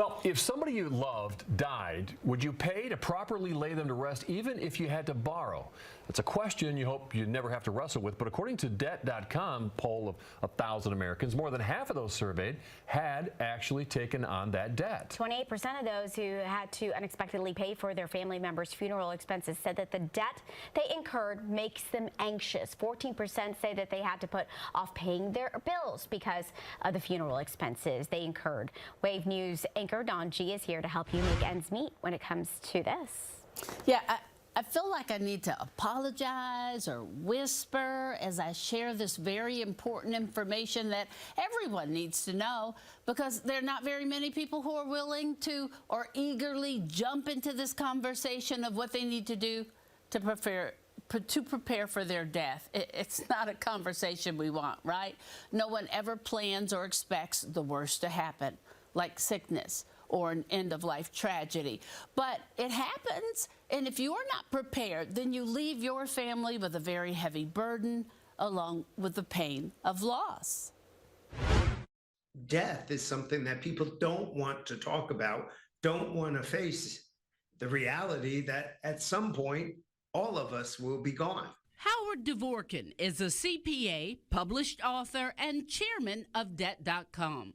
Well, if somebody you loved died, would you pay to properly lay them to rest even if you had to borrow? It's a question you hope you never have to wrestle with, but according to Debt.com poll of 1,000 Americans, more than half of those surveyed had actually taken on that debt. 28% of those who had to unexpectedly pay for their family members' funeral expenses said that the debt they incurred makes them anxious. 14% say that they had to put off paying their bills because of the funeral expenses they incurred. Wave News anchor Dawn G is here to help you make ends meet when it comes to this. Yeah, I feel like I need to apologize or whisper as I share this very important information that everyone needs to know, because there are not very many people who are willing to or eagerly jump into this conversation of what they need to do to prepare for their death. It's not a conversation we want, right? No one ever plans or expects the worst to happen, like sickness or an end-of-life tragedy. But it happens, and if you are not prepared, then you leave your family with a very heavy burden, along with the pain of loss. Death is something that people don't want to talk about, don't want to face the reality that at some point, all of us will be gone. Howard Dvorkin is a CPA, published author, and chairman of Debt.com.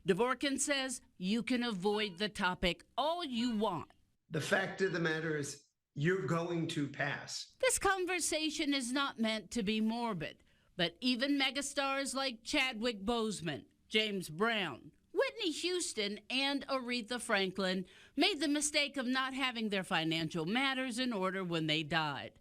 Dvorkin says you can avoid the topic all you want. The fact of the matter is, you're going to pass. This conversation is not meant to be morbid, but even megastars like Chadwick Boseman, James Brown, Whitney Houston, and Aretha Franklin made the mistake of not having their financial matters in order when they died.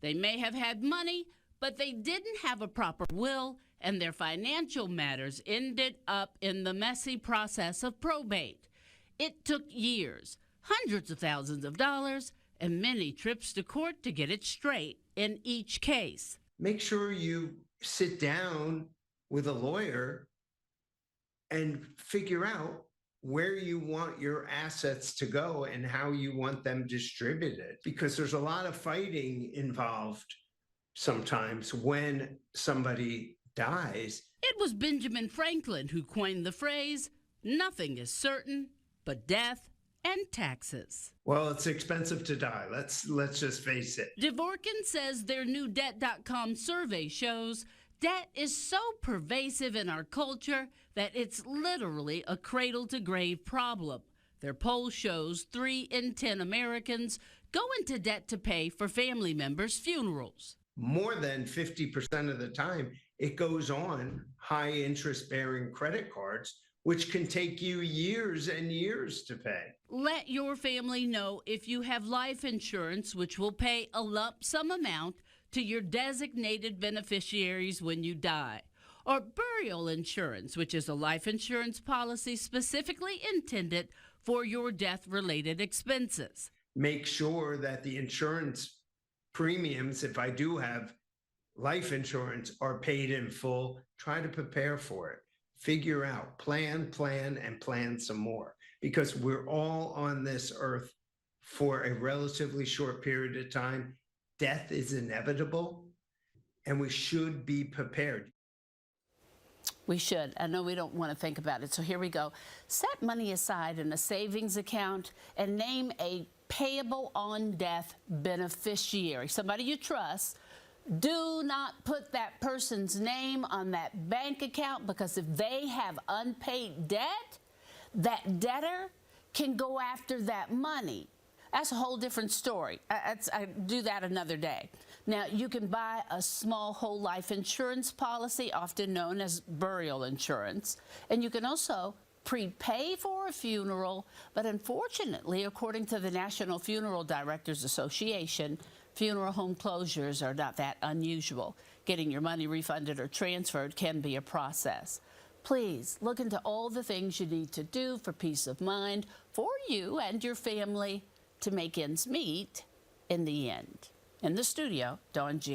They may have had money, but they didn't have a proper will, and their financial matters ended up in the messy process of probate. It took years, hundreds of thousands of dollars, and many trips to court to get it straight in each case. Make sure you sit down with a lawyer and figure out where you want your assets to go and how you want them distributed, because there's a lot of fighting involved sometimes when somebody dies. It was Benjamin Franklin who coined the phrase, "Nothing is certain but death and taxes." Well, it's expensive to die. Let's just face it. Dvorkin says their new Debt.com survey shows debt is so pervasive in our culture that it's literally a cradle-to-grave problem. Their poll shows 3 in 10 Americans go into debt to pay for family members' funerals. More than 50% of the time, it goes on high interest-bearing credit cards, which can take you years and years to pay. Let your family know if you have life insurance, which will pay a lump sum amount to your designated beneficiaries when you die, or burial insurance, which is a life insurance policy specifically intended for your death-related expenses. Make sure that the insurance premiums, if I do have life insurance, are paid in full. Try to prepare for it. Figure out, plan, and plan some more, because we're all on this earth for a relatively short period of time. Death is inevitable, and we should be prepared. We should. I know we don't want to think about it, so here we go. Set money aside in a savings account and name a payable on death beneficiary, somebody you trust. Do not put that person's name on that bank account, because if they have unpaid debt, that debtor can go after that money. That's a whole different story. I do that another day. Now, you can buy a small whole life insurance policy, often known as burial insurance, and you can also prepay for a funeral, but unfortunately, according to the National Funeral Directors Association, funeral home closures are not that unusual. Getting your money refunded or transferred can be a process. Please look into all the things you need to do for peace of mind for you and your family to make ends meet in the end. In the studio, Dawn G.